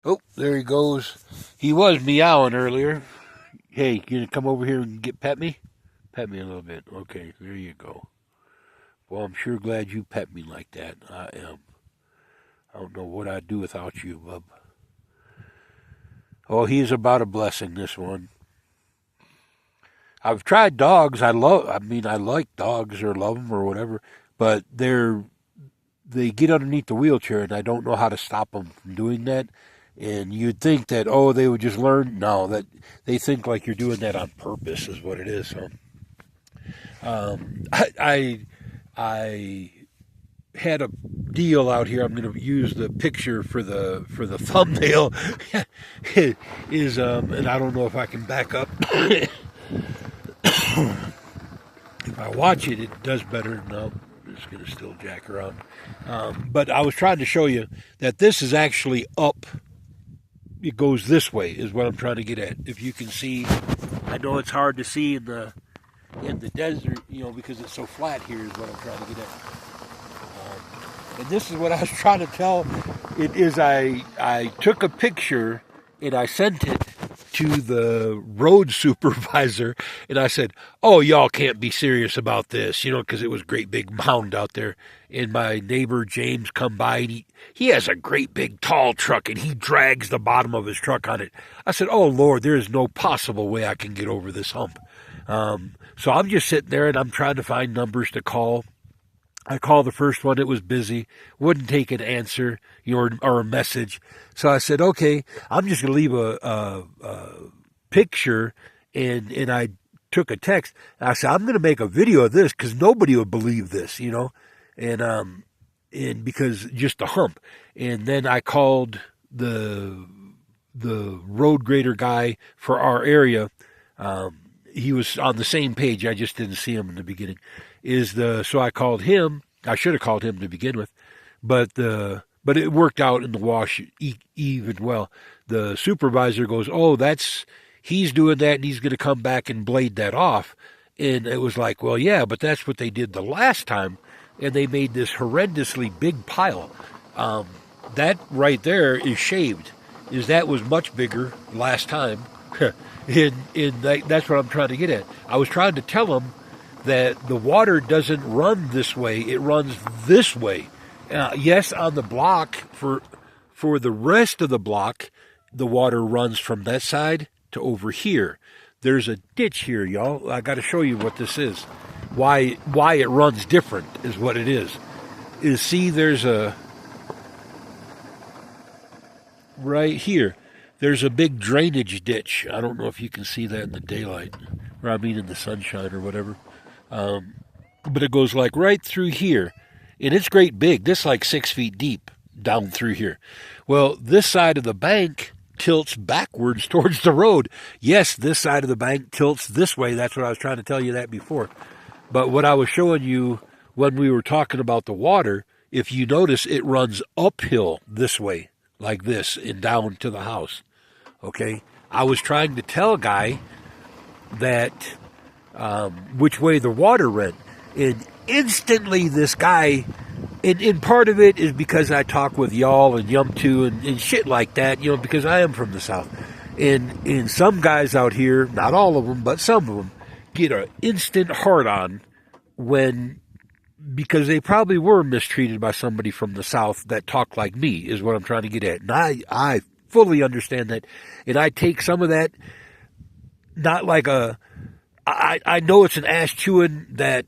Oh, there he goes. He was meowing earlier. Hey, can you come over here and pet me? Pet me a little bit. Okay, there you go. Well, I'm sure glad you pet me like that. I am. I don't know what I'd do without you, bub. Oh, he's about a blessing, this one. I've tried dogs. I like dogs or love them or whatever, but they get underneath the wheelchair, and I don't know how to stop them from doing that. And you'd think that, oh, they would just learn. No, that they think like you're doing that on purpose is what it is. So, I had a deal out here. I'm going to use the picture for the thumbnail. And I don't know if I can back up. If I watch it, it does better. No, I'm just going to still jack around. But I was trying to show you that this is actually up. It goes this way is what I'm trying to get at. If you can see, I know it's hard to see in the desert, because it's so flat here is what I'm trying to get at. And this is what I was trying to tell. It is I took a picture and I sent it to the road supervisor, and I said, "Oh, y'all can't be serious about this, because it was a great big mound out there." And my neighbor James come by, and he has a great big tall truck, and he drags the bottom of his truck on it. I said, "Oh Lord, there is no possible way I can get over this hump." So I'm just sitting there, and I'm trying to find numbers to call. I called the first one. It was busy. Wouldn't take an answer or a message. So I said, okay, I'm just going to leave a picture. And I took a text. I said, I'm going to make a video of this because nobody would believe this, and because just the hump. And then I called the road grader guy for our area. He was on the same page. I just didn't see him in the beginning. So I called him. I should have called him to begin with, but it worked out in the wash even well. The supervisor goes, "Oh, he's doing that, and he's going to come back and blade that off." And it was like, well, yeah, but that's what they did the last time, and they made this horrendously big pile. That right there is shaved. That was much bigger last time. That's what I'm trying to get at. I was trying to tell him that the water doesn't run this way; it runs this way. Yes, on the block for the rest of the block, the water runs from that side to over here. There's a ditch here, y'all. I got to show you what this is. Why it runs different is what it is. See, there's right here. There's a big drainage ditch. I don't know if you can see that in the daylight, or I mean in the sunshine or whatever. But it goes like right through here, and it's great big. This like 6 feet deep down through here. Well, this side of the bank tilts backwards towards the road. Yes, this side of the bank tilts this way. That's what I was trying to tell you that before. But what I was showing you when we were talking about the water, if you notice, it runs uphill this way, like this, and down to the house. Okay? I was trying to tell a guy that which way the water ran. And instantly this guy, and part of it is because I talk with y'all and Yum2 and shit like that, because I am from the South. And some guys out here, not all of them, but some of them, get an instant hard-on because they probably were mistreated by somebody from the South that talked like me, is what I'm trying to get at. And I fully understand that. And I take some of that, not like I know it's an ass chewing that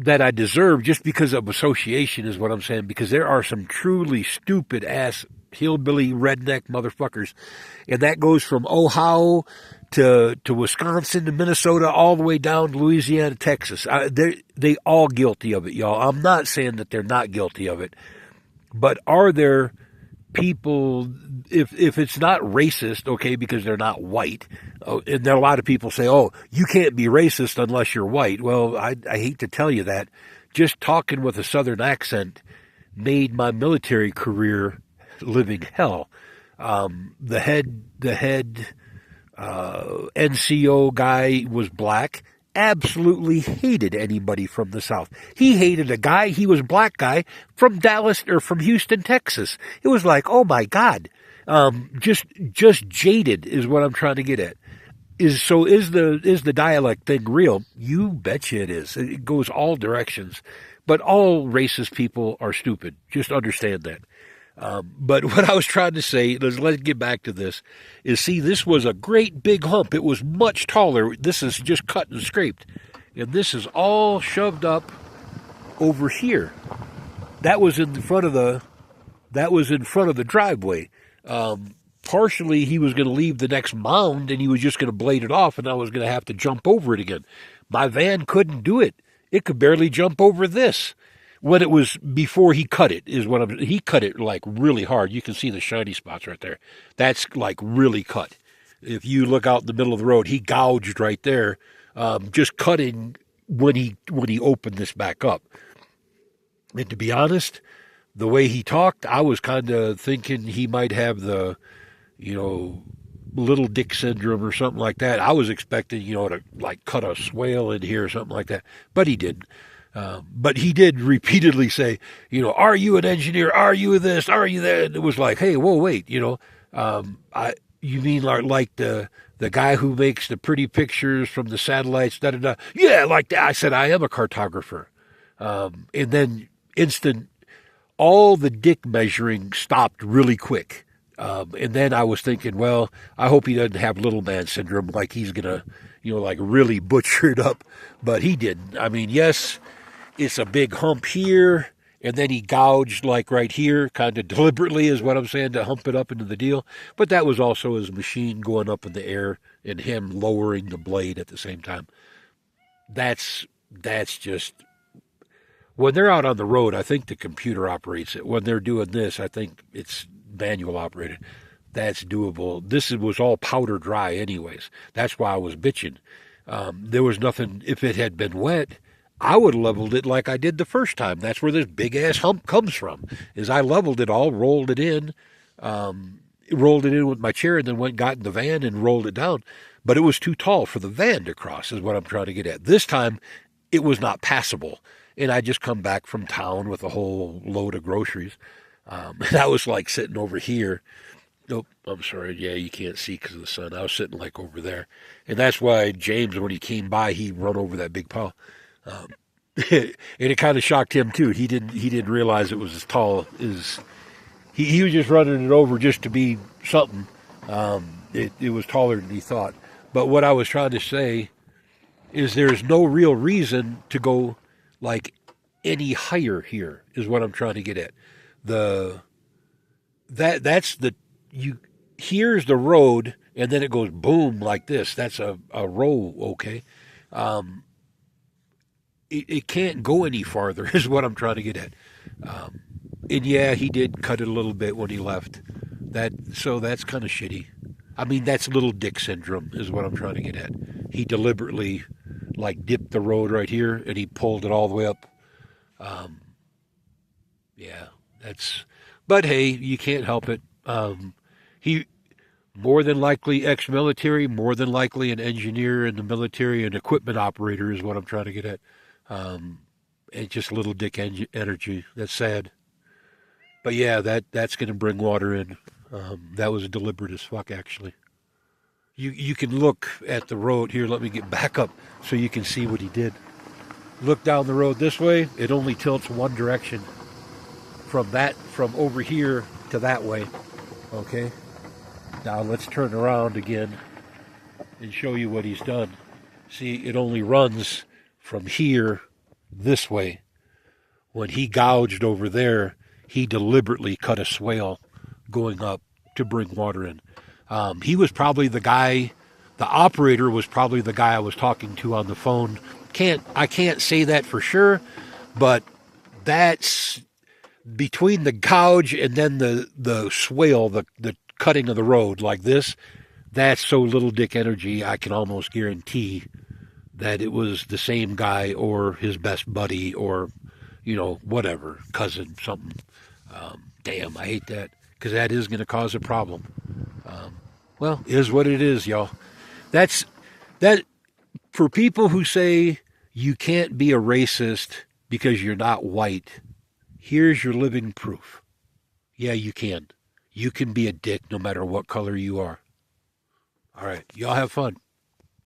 I deserve just because of association is what I'm saying, because there are some truly stupid ass hillbilly redneck motherfuckers, and that goes from Ohio to Wisconsin to Minnesota all the way down to Louisiana, Texas. They all guilty of it, y'all. I'm not saying that they're not guilty of it, but are there people, if it's not racist, okay, because they're not white, and there are a lot of people say, oh, you can't be racist unless you're white. Well, I hate to tell you that. Just talking with a southern accent made my military career living hell. The head NCO guy was black absolutely hated anybody from the South. He hated a guy, he was a black guy from Dallas or from Houston, Texas. It was like, oh my God. Just jaded is what I'm trying to get at. Is the dialect thing real? You betcha it is. It goes all directions. But all racist people are stupid. Just understand that. But what I was trying to say, let's get back to this, is see, this was a great big hump. It was much taller. This is just cut and scraped. And this is all shoved up over here. That was in front of the driveway. Partially, he was going to leave the next mound and he was just going to blade it off, and I was going to have to jump over it again. My van couldn't do it. It could barely jump over this. When it was before he cut it, he cut it like really hard. You can see the shiny spots right there. That's like really cut. If you look out in the middle of the road, he gouged right there, just cutting when he opened this back up. And to be honest, the way he talked, I was kind of thinking he might have the, little dick syndrome or something like that. I was expecting, to like cut a swale in here or something like that, but he didn't. But he did repeatedly say, are you an engineer? Are you this? Are you that? And it was like, hey, whoa, wait, you mean like the guy who makes the pretty pictures from the satellites? Da da da. Yeah, like that. I said, I am a cartographer. And then all the dick measuring stopped really quick. And then I was thinking, well, I hope he doesn't have little man syndrome, like he's gonna, like really butcher it up. But he didn't. I mean, yes, it's a big hump here, and then he gouged like right here, kind of deliberately is what I'm saying, to hump it up into the deal. But that was also his machine going up in the air and him lowering the blade at the same time. That's just, when they're out on the road, I think the computer operates it. When they're doing this, I think it's manual operated. That's doable. This was all powder dry anyways. That's why I was bitching. There was nothing, if it had been wet, I would have leveled it like I did the first time. That's where this big-ass hump comes from, is I leveled it all, rolled it in with my chair, and then got in the van and rolled it down. But it was too tall for the van to cross, is what I'm trying to get at. This time, it was not passable. And I just come back from town with a whole load of groceries. And I was like sitting over here. Nope, I'm sorry. Yeah, you can't see because of the sun. I was sitting like over there. And that's why James, when he came by, he run over that big pile. And it kind of shocked him too. He didn't realize it was as tall as he was just running it over just to be something. It was taller than he thought. But what I was trying to say is there's no real reason to go like any higher here, is what I'm trying to get at. Here's the road, and then it goes boom like this. That's a row, okay? It can't go any farther, is what I'm trying to get at. And yeah, he did cut it a little bit when he left. So that's kind of shitty. I mean, that's little dick syndrome, is what I'm trying to get at. He deliberately like dipped the road right here, and he pulled it all the way up. Yeah, but hey, you can't help it. He more than likely ex-military, more than likely an engineer in the military, an equipment operator is what I'm trying to get at. It's just little dick energy. That's sad. But yeah, that's going to bring water in. That was deliberate as fuck, actually. You can look at the road. Here, let me get back up so you can see what he did. Look down the road this way. It only tilts one direction. From over here to that way. Okay? Now let's turn around again and show you what he's done. See, it only runs from here this way. When he gouged over there, he deliberately cut a swale going up to bring water in. He was probably the guy, the operator was probably the guy I was talking to on the phone. I can't say that for sure, but that's between the gouge and then the swale, the cutting of the road like this, that's so little dick energy, I can almost guarantee that it was the same guy or his best buddy or, whatever, cousin, something. Damn, I hate that, because that is going to cause a problem. Well, is what it is, y'all. That For people who say you can't be a racist because you're not white, here's your living proof. Yeah, you can. You can be a dick no matter what color you are. All right. Y'all have fun.